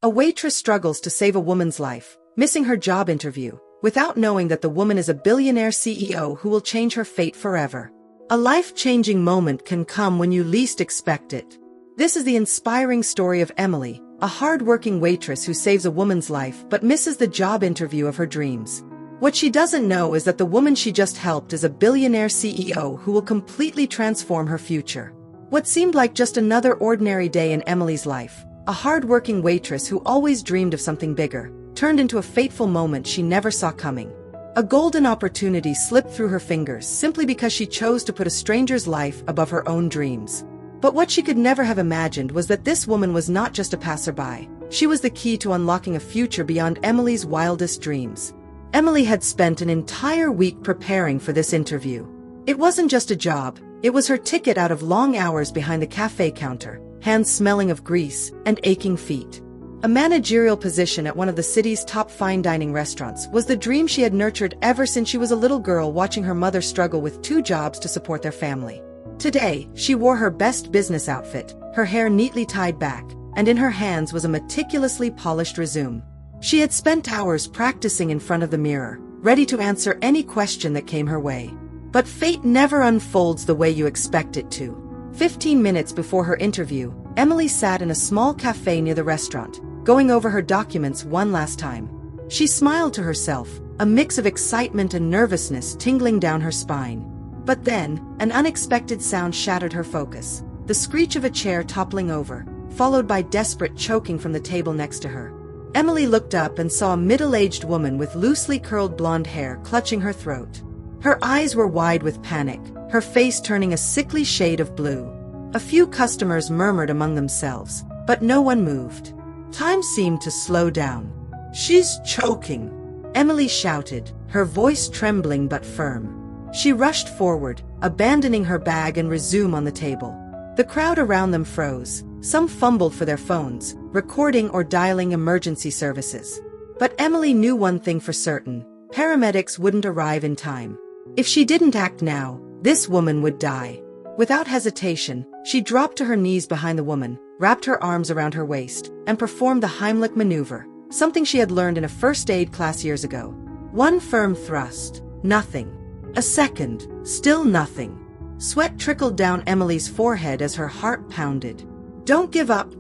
A waitress struggles to save a woman's life, missing her job interview, without knowing that the woman is a billionaire CEO who will change her fate forever. A life-changing moment can come when you least expect it. This is the inspiring story of Emily, a hard-working waitress who saves a woman's life but misses the job interview of her dreams. What she doesn't know is that the woman she just helped is a billionaire CEO who will completely transform her future. What seemed like just another ordinary day in Emily's life, a hard-working waitress who always dreamed of something bigger, turned into a fateful moment she never saw coming. A golden opportunity slipped through her fingers simply because she chose to put a stranger's life above her own dreams. But what she could never have imagined was that this woman was not just a passerby. She was the key to unlocking a future beyond Emily's wildest dreams. Emily had spent an entire week preparing for this interview. It wasn't just a job, it was her ticket out of long hours behind the cafe counter, hands smelling of grease and aching feet. A managerial position at one of the city's top fine dining restaurants was the dream she had nurtured ever since she was a little girl watching her mother struggle with 2 jobs to support their family. Today, she wore her best business outfit, her hair neatly tied back, and in her hands was a meticulously polished resume. She had spent hours practicing in front of the mirror, ready to answer any question that came her way. But fate never unfolds the way you expect it to. 15 minutes before her interview, Emily sat in a small cafe near the restaurant, going over her documents one last time. She smiled to herself, a mix of excitement and nervousness tingling down her spine. But then, an unexpected sound shattered her focus, the screech of a chair toppling over, followed by desperate choking from the table next to her. Emily looked up and saw a middle-aged woman with loosely curled blonde hair clutching her throat. Her eyes were wide with panic, her face turning a sickly shade of blue. A few customers murmured among themselves, but no one moved. Time seemed to slow down. "She's choking!" Emily shouted, her voice trembling but firm. She rushed forward, abandoning her bag and resume on the table. The crowd around them froze. Some fumbled for their phones, recording or dialing emergency services. But Emily knew one thing for certain: paramedics wouldn't arrive in time. If she didn't act now, this woman would die. Without hesitation, she dropped to her knees behind the woman, wrapped her arms around her waist, and performed the Heimlich maneuver, something she had learned in a first aid class years ago. One firm thrust, nothing. A second, still nothing. Sweat trickled down Emily's forehead as her heart pounded. "Don't give up,"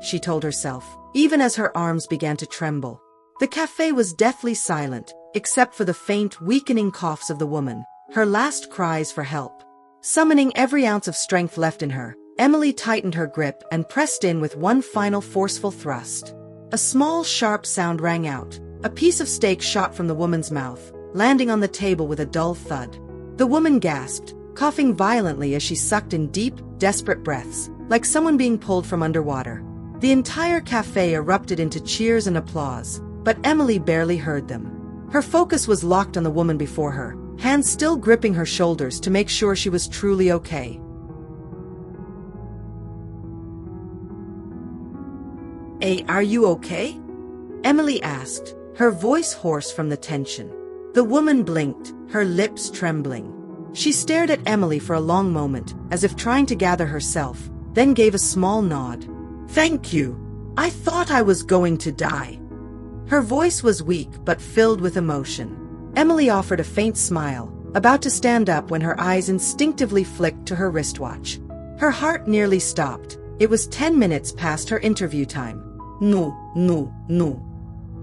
she told herself, even as her arms began to tremble. The cafe was deathly silent, except for the faint, weakening coughs of the woman, her last cries for help. Summoning every ounce of strength left in her, Emily tightened her grip and pressed in with one final forceful thrust. A small, sharp sound rang out. A piece of steak shot from the woman's mouth, landing on the table with a dull thud. The woman gasped, coughing violently as she sucked in deep, desperate breaths, like someone being pulled from underwater. The entire cafe erupted into cheers and applause, but Emily barely heard them. Her focus was locked on the woman before her, hands still gripping her shoulders to make sure she was truly okay. "Hey, are you okay?" Emily asked, her voice hoarse from the tension. The woman blinked, her lips trembling. She stared at Emily for a long moment, as if trying to gather herself, then gave a small nod. "Thank you. I thought I was going to die." Her voice was weak but filled with emotion. Emily offered a faint smile, about to stand up when her eyes instinctively flicked to her wristwatch. Her heart nearly stopped. It was 10 minutes past her interview time. No.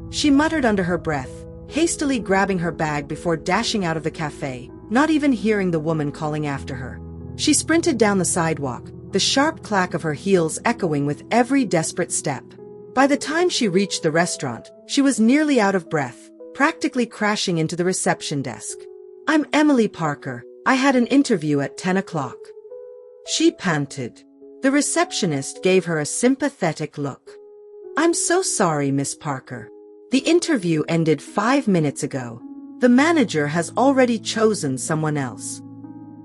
She muttered under her breath, hastily grabbing her bag before dashing out of the cafe, not even hearing the woman calling after her. She sprinted down the sidewalk, the sharp clack of her heels echoing with every desperate step. By the time she reached the restaurant, she was nearly out of breath, practically crashing into the reception desk. "I'm Emily Parker. I had an interview at 10 o'clock. She panted. The receptionist gave her a sympathetic look. "I'm so sorry, Miss Parker. The interview ended 5 minutes ago. The manager has already chosen someone else."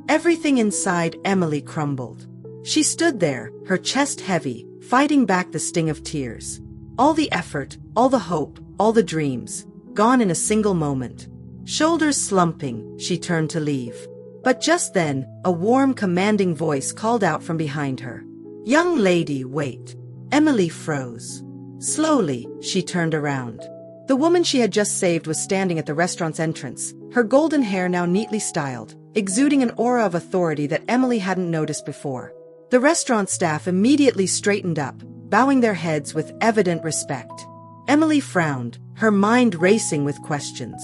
Everything inside Emily crumbled. She stood there, her chest heavy, fighting back the sting of tears. All the effort, all the hope, all the dreams, gone in a single moment. Shoulders slumping, she turned to leave. But just then, a warm, commanding voice called out from behind her. "Young lady, wait." Emily froze. Slowly, she turned around. The woman she had just saved was standing at the restaurant's entrance, her golden hair now neatly styled, exuding an aura of authority that Emily hadn't noticed before. The restaurant staff immediately straightened up, bowing their heads with evident respect. Emily frowned, her mind racing with questions.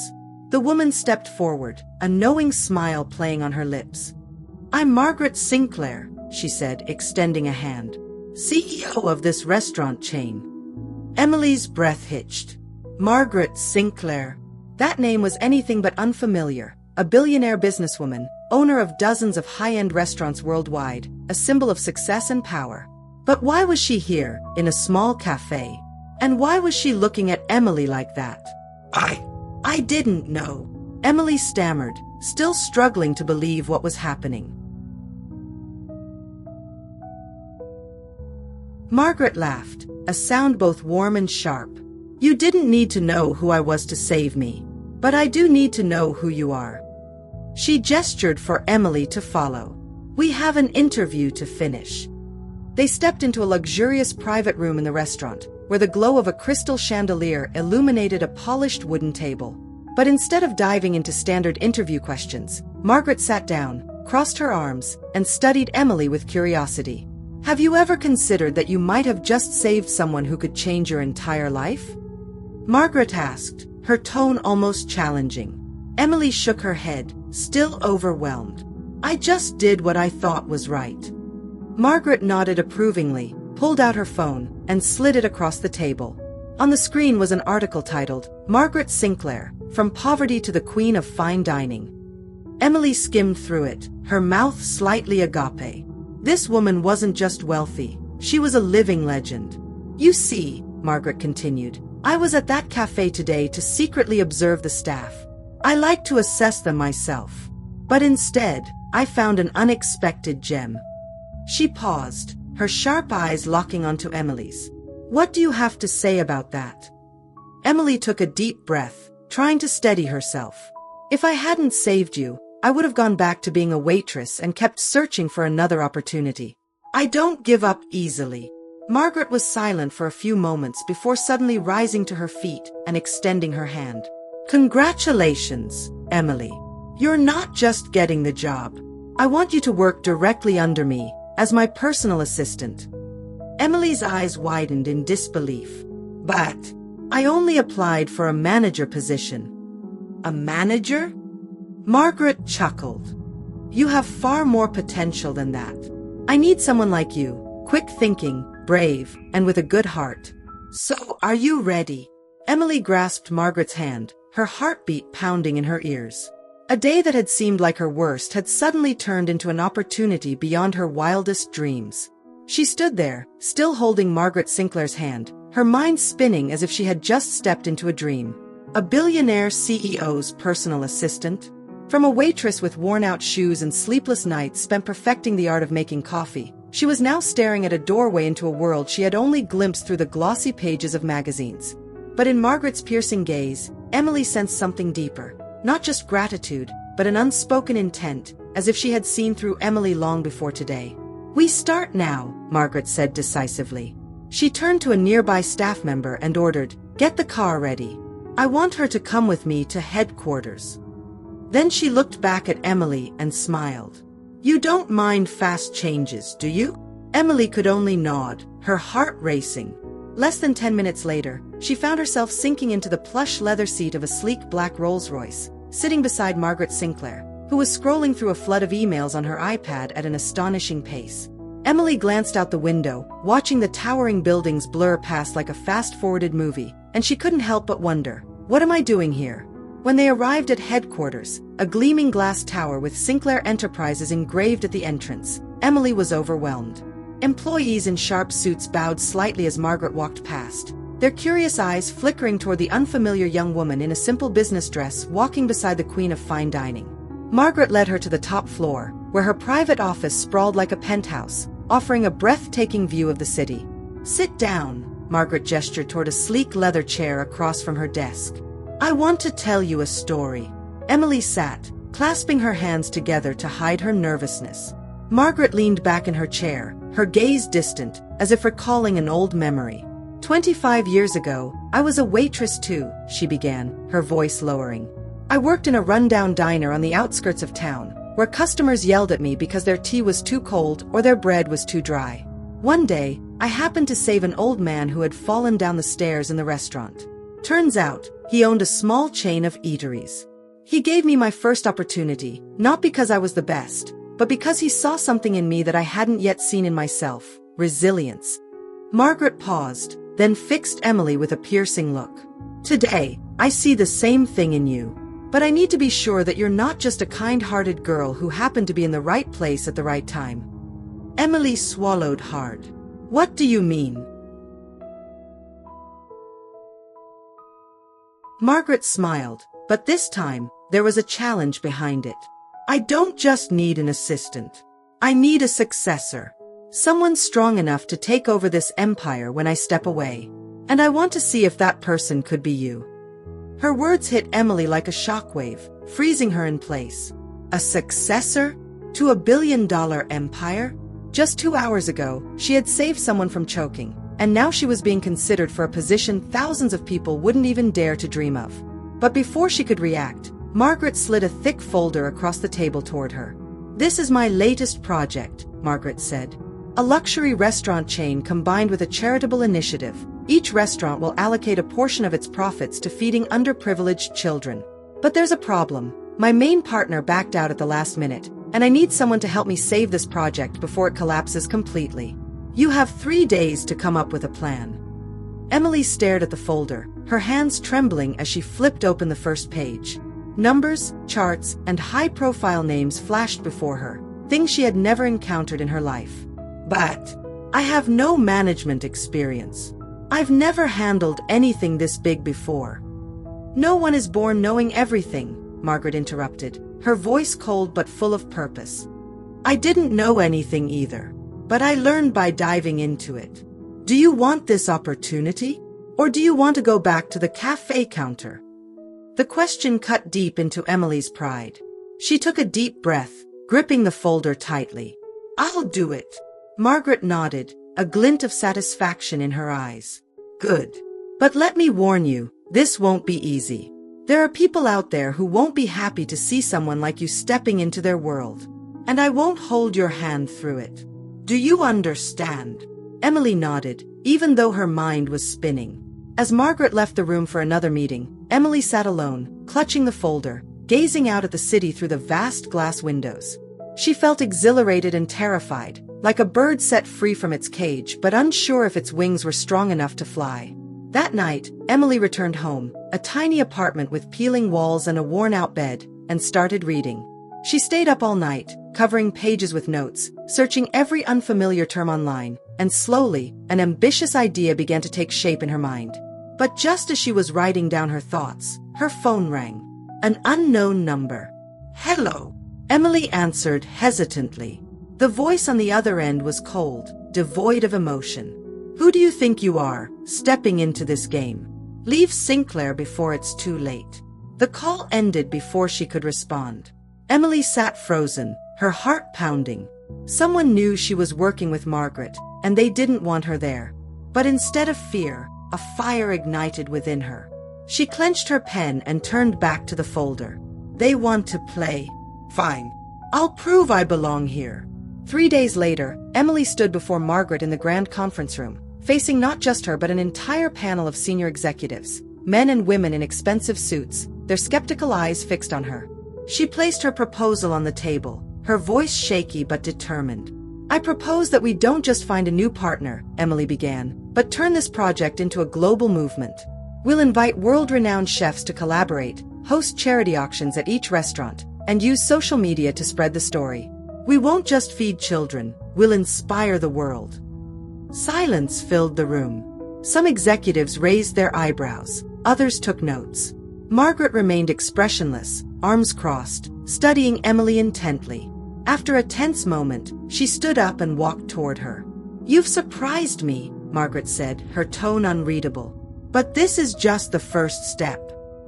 The woman stepped forward, a knowing smile playing on her lips. "I'm Margaret Sinclair," she said, extending a hand. "CEO of this restaurant chain." Emily's breath hitched. Margaret Sinclair. That name was anything but unfamiliar. A billionaire businesswoman, owner of dozens of high-end restaurants worldwide, a symbol of success and power. But why was she here, in a small cafe? And why was she looking at Emily like that? I didn't know. Emily stammered, still struggling to believe what was happening. Margaret laughed, a sound both warm and sharp. "You didn't need to know who I was to save me. But I do need to know who you are." She gestured for Emily to follow. "We have an interview to finish." They stepped into a luxurious private room in the restaurant, where the glow of a crystal chandelier illuminated a polished wooden table. But instead of diving into standard interview questions, Margaret sat down, crossed her arms, and studied Emily with curiosity. "Have you ever considered that you might have just saved someone who could change your entire life?" Margaret asked, her tone almost challenging. Emily shook her head, still overwhelmed. "I just did what I thought was right." Margaret nodded approvingly, pulled out her phone, and slid it across the table. On the screen was an article titled, "Margaret Sinclair, From Poverty to the Queen of Fine Dining." Emily skimmed through it, her mouth slightly agape. This woman wasn't just wealthy, she was a living legend. "You see," Margaret continued, "I was at that cafe today to secretly observe the staff. I like to assess them myself. But instead, I found an unexpected gem." She paused, her sharp eyes locking onto Emily's. "What do you have to say about that?" Emily took a deep breath, trying to steady herself. "If I hadn't saved you, I would have gone back to being a waitress and kept searching for another opportunity. I don't give up easily." Margaret was silent for a few moments before suddenly rising to her feet and extending her hand. "Congratulations, Emily. You're not just getting the job. I want you to work directly under me, as my personal assistant." Emily's eyes widened in disbelief. "But I only applied for a manager position." "A manager?" Margaret chuckled. "You have far more potential than that. I need someone like you, quick-thinking, brave, and with a good heart. So, are you ready?" Emily grasped Margaret's hand, her heartbeat pounding in her ears. A day that had seemed like her worst had suddenly turned into an opportunity beyond her wildest dreams. She stood there, still holding Margaret Sinclair's hand, her mind spinning as if she had just stepped into a dream. A billionaire CEO's personal assistant? From a waitress with worn-out shoes and sleepless nights spent perfecting the art of making coffee, she was now staring at a doorway into a world she had only glimpsed through the glossy pages of magazines. But in Margaret's piercing gaze, Emily sensed something deeper. Not just gratitude, but an unspoken intent, as if she had seen through Emily long before today. "We start now," Margaret said decisively. She turned to a nearby staff member and ordered, "Get the car ready. I want her to come with me to headquarters." Then she looked back at Emily and smiled. "You don't mind fast changes, do you?" Emily could only nod, her heart racing. Less than 10 minutes later, she found herself sinking into the plush leather seat of a sleek black Rolls-Royce, sitting beside Margaret Sinclair, who was scrolling through a flood of emails on her iPad at an astonishing pace. Emily glanced out the window, watching the towering buildings blur past like a fast-forwarded movie, and she couldn't help but wonder, what am I doing here? When they arrived at headquarters, a gleaming glass tower with Sinclair Enterprises engraved at the entrance, Emily was overwhelmed. Employees in sharp suits bowed slightly as Margaret walked past, their curious eyes flickering toward the unfamiliar young woman in a simple business dress walking beside the Queen of Fine Dining. Margaret led her to the top floor, where her private office sprawled like a penthouse, offering a breathtaking view of the city. "Sit down," Margaret gestured toward a sleek leather chair across from her desk. "I want to tell you a story." Emily sat, clasping her hands together to hide her nervousness. Margaret leaned back in her chair, her gaze distant, as if recalling an old memory. 25 years ago, I was a waitress too, she began, her voice lowering. I worked in a rundown diner on the outskirts of town, where customers yelled at me because their tea was too cold or their bread was too dry. One day, I happened to save an old man who had fallen down the stairs in the restaurant. Turns out, he owned a small chain of eateries. He gave me my first opportunity, not because I was the best, but because he saw something in me that I hadn't yet seen in myself: resilience. Margaret paused, then fixed Emily with a piercing look. Today, I see the same thing in you. But I need to be sure that you're not just a kind-hearted girl who happened to be in the right place at the right time. Emily swallowed hard. What do you mean? Margaret smiled, but this time, there was a challenge behind it. I don't just need an assistant. I need a successor. Someone strong enough to take over this empire when I step away. And I want to see if that person could be you. Her words hit Emily like a shockwave, freezing her in place. A successor? To a billion-dollar empire? Just 2 hours ago, she had saved someone from choking, and now she was being considered for a position thousands of people wouldn't even dare to dream of. But before she could react, Margaret slid a thick folder across the table toward her. This is my latest project, Margaret said. A luxury restaurant chain combined with a charitable initiative. Each restaurant will allocate a portion of its profits to feeding underprivileged children. But there's a problem. My main partner backed out at the last minute, and I need someone to help me save this project before it collapses completely. You have 3 days to come up with a plan. Emily stared at the folder, her hands trembling as she flipped open the first page. Numbers, charts, and high-profile names flashed before her, things she had never encountered in her life. But I have no management experience. I've never handled anything this big before. No one is born knowing everything, Margaret interrupted, her voice cold but full of purpose. I didn't know anything either, but I learned by diving into it. Do you want this opportunity? Or do you want to go back to the cafe counter? The question cut deep into Emily's pride. She took a deep breath, gripping the folder tightly. I'll do it. Margaret nodded, a glint of satisfaction in her eyes. Good. But let me warn you, this won't be easy. There are people out there who won't be happy to see someone like you stepping into their world. And I won't hold your hand through it. Do you understand? Emily nodded, even though her mind was spinning. As Margaret left the room for another meeting, Emily sat alone, clutching the folder, gazing out at the city through the vast glass windows. She felt exhilarated and terrified, like a bird set free from its cage but unsure if its wings were strong enough to fly. That night, Emily returned home, a tiny apartment with peeling walls and a worn-out bed, and started reading. She stayed up all night, covering pages with notes, searching every unfamiliar term online, and slowly, an ambitious idea began to take shape in her mind. But just as she was writing down her thoughts, her phone rang. An unknown number. Hello, Emily answered hesitantly. The voice on the other end was cold, devoid of emotion. Who do you think you are, stepping into this game? Leave Sinclair before it's too late. The call ended before she could respond. Emily sat frozen, her heart pounding. Someone knew she was working with Margaret, and they didn't want her there. But instead of fear, a fire ignited within her. She clenched her pen and turned back to the folder. They want to play. Fine. I'll prove I belong here. 3 days later, Emily stood before Margaret in the grand conference room, facing not just her but an entire panel of senior executives, men and women in expensive suits, their skeptical eyes fixed on her. She placed her proposal on the table, her voice shaky but determined. I propose that we don't just find a new partner, Emily began, but turn this project into a global movement. We'll invite world-renowned chefs to collaborate, host charity auctions at each restaurant, and use social media to spread the story. We won't just feed children, we'll inspire the world. Silence filled the room. Some executives raised their eyebrows, others took notes. Margaret remained expressionless, arms crossed, studying Emily intently. After a tense moment, she stood up and walked toward her. You've surprised me, Margaret said, her tone unreadable. But this is just the first step.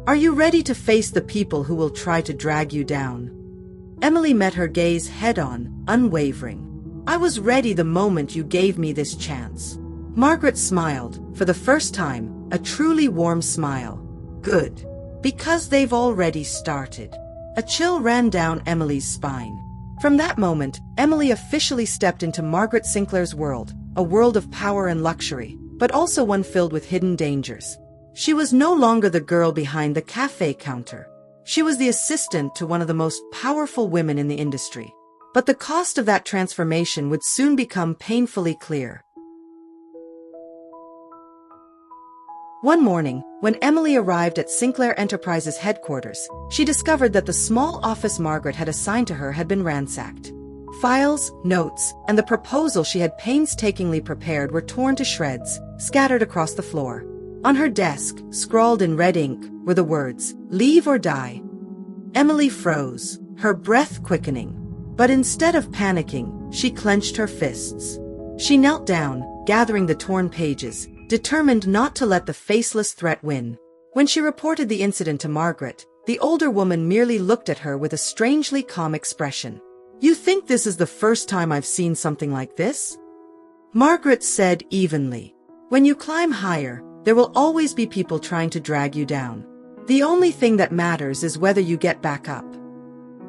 Are you ready to face the people who will try to drag you down? Emily met her gaze head-on, unwavering. I was ready the moment you gave me this chance. Margaret smiled, for the first time, a truly warm smile. Good. Because they've already started. A chill ran down Emily's spine. From that moment, Emily officially stepped into Margaret Sinclair's world, a world of power and luxury, but also one filled with hidden dangers. She was no longer the girl behind the cafe counter. She was the assistant to one of the most powerful women in the industry. But the cost of that transformation would soon become painfully clear. One morning, when Emily arrived at Sinclair Enterprises headquarters, she discovered that the small office Margaret had assigned to her had been ransacked. Files, notes, and the proposal she had painstakingly prepared were torn to shreds, scattered across the floor. On her desk, scrawled in red ink, were the words, "Leave or die." Emily froze, her breath quickening. But instead of panicking, she clenched her fists. She knelt down, gathering the torn pages, determined not to let the faceless threat win. When she reported the incident to Margaret, the older woman merely looked at her with a strangely calm expression. "You think this is the first time I've seen something like this?" Margaret said evenly. "When you climb higher, there will always be people trying to drag you down. The only thing that matters is whether you get back up."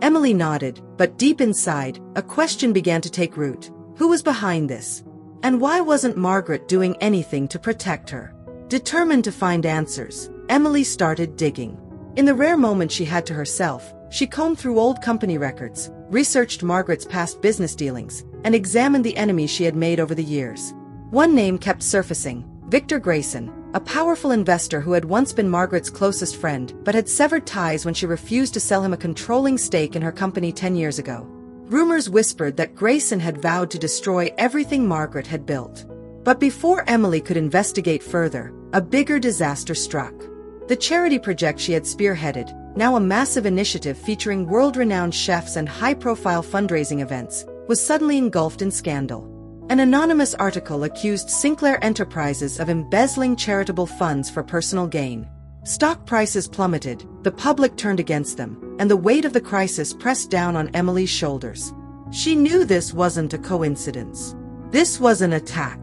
Emily nodded, but deep inside, a question began to take root. Who was behind this? And why wasn't Margaret doing anything to protect her? Determined to find answers, Emily started digging. In the rare moment she had to herself, she combed through old company records, researched Margaret's past business dealings, and examined the enemies she had made over the years. One name kept surfacing, Victor Grayson, a powerful investor who had once been Margaret's closest friend but had severed ties when she refused to sell him a controlling stake in her company 10 years ago. Rumors whispered that Grayson had vowed to destroy everything Margaret had built. But before Emily could investigate further, a bigger disaster struck. The charity project she had spearheaded, now a massive initiative featuring world-renowned chefs and high-profile fundraising events, was suddenly engulfed in scandal. An anonymous article accused Sinclair Enterprises of embezzling charitable funds for personal gain. Stock prices plummeted, the public turned against them, and the weight of the crisis pressed down on Emily's shoulders. She knew this wasn't a coincidence. This was an attack.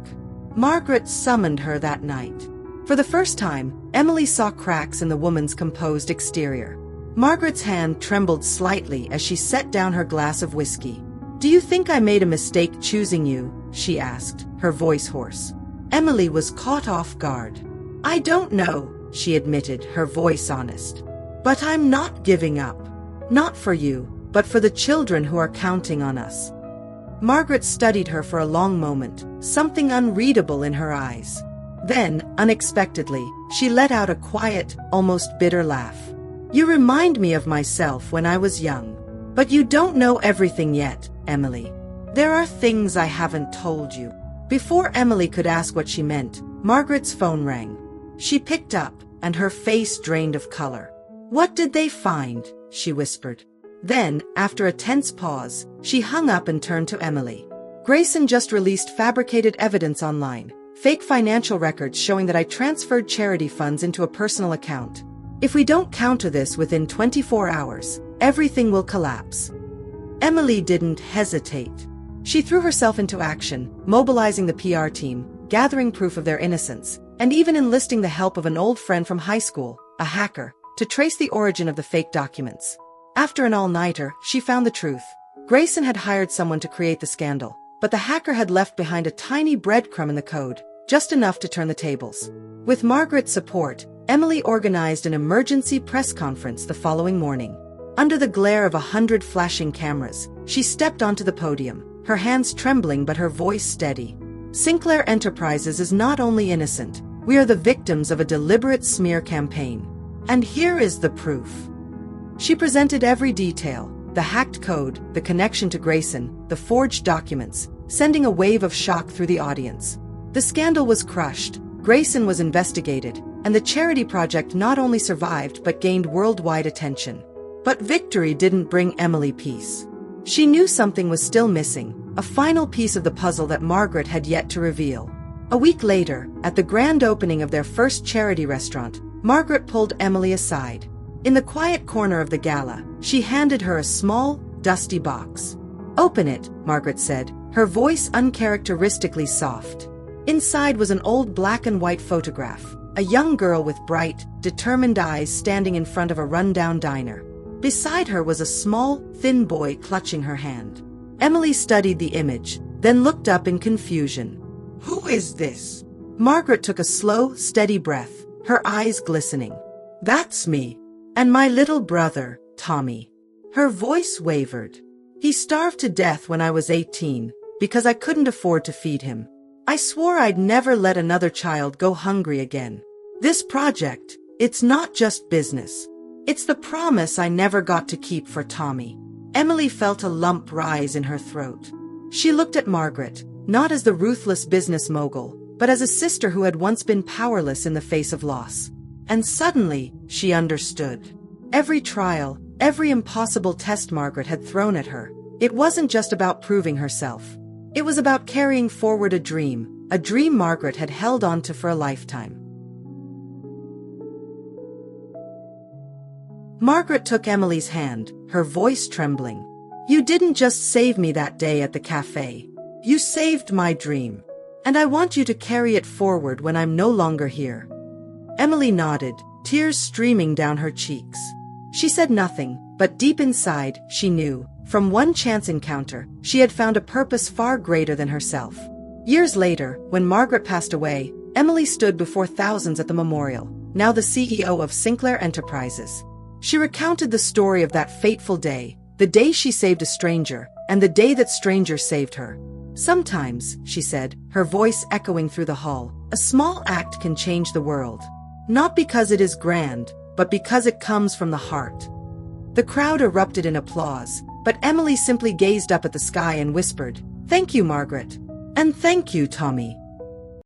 Margaret summoned her that night. For the first time, Emily saw cracks in the woman's composed exterior. Margaret's hand trembled slightly as she set down her glass of whiskey. "Do you think I made a mistake choosing you?" she asked, her voice hoarse. Emily was caught off guard. "I don't know," she admitted, her voice honest. "But I'm not giving up. Not for you, but for the children who are counting on us." Margaret studied her for a long moment, something unreadable in her eyes. Then, unexpectedly, she let out a quiet, almost bitter laugh. "You remind me of myself when I was young. But you don't know everything yet, Emily. There are things I haven't told you." Before Emily could ask what she meant, Margaret's phone rang. She picked up, and her face drained of color. "What did they find?" she whispered. Then, after a tense pause, she hung up and turned to Emily. "Grayson just released fabricated evidence online, fake financial records showing that I transferred charity funds into a personal account. If we don't counter this within 24 hours, everything will collapse." Emily didn't hesitate. She threw herself into action, mobilizing the PR team, gathering proof of their innocence, and even enlisting the help of an old friend from high school, a hacker, to trace the origin of the fake documents. After an all-nighter, she found the truth. Grayson had hired someone to create the scandal, but the hacker had left behind a tiny breadcrumb in the code, just enough to turn the tables. With Margaret's support, Emily organized an emergency press conference the following morning. Under the glare of 100 flashing cameras, she stepped onto the podium, her hands trembling but her voice steady. "Sinclair Enterprises is not only innocent, we are the victims of a deliberate smear campaign. And here is the proof." She presented every detail, the hacked code, the connection to Grayson, the forged documents, sending a wave of shock through the audience. The scandal was crushed, Grayson was investigated, and the charity project not only survived but gained worldwide attention. But victory didn't bring Emily peace. She knew something was still missing, a final piece of the puzzle that Margaret had yet to reveal. A week later, at the grand opening of their first charity restaurant, Margaret pulled Emily aside. In the quiet corner of the gala, she handed her a small, dusty box. "Open it," Margaret said, her voice uncharacteristically soft. Inside was an old black and white photograph, a young girl with bright, determined eyes standing in front of a rundown diner. Beside her was a small, thin boy clutching her hand. Emily studied the image, then looked up in confusion. "Who is this?" Margaret took a slow, steady breath, her eyes glistening. "That's me. And my little brother, Tommy." Her voice wavered. "He starved to death when I was 18, because I couldn't afford to feed him. I swore I'd never let another child go hungry again. This project, it's not just business. It's the promise I never got to keep for Tommy." Emily felt a lump rise in her throat. She looked at Margaret, not as the ruthless business mogul, but as a sister who had once been powerless in the face of loss. And suddenly, she understood. Every trial, every impossible test Margaret had thrown at her, it wasn't just about proving herself. It was about carrying forward a dream Margaret had held on to for a lifetime. Margaret took Emily's hand, her voice trembling. "You didn't just save me that day at the cafe. You saved my dream. And I want you to carry it forward when I'm no longer here." Emily nodded, tears streaming down her cheeks. She said nothing, but deep inside, she knew, from one chance encounter, she had found a purpose far greater than herself. Years later, when Margaret passed away, Emily stood before thousands at the memorial, now the CEO of Sinclair Enterprises. She recounted the story of that fateful day, the day she saved a stranger, and the day that stranger saved her. "Sometimes," she said, her voice echoing through the hall, "a small act can change the world. Not because it is grand, but because it comes from the heart." The crowd erupted in applause, but Emily simply gazed up at the sky and whispered, "Thank you, Margaret. And thank you, Tommy."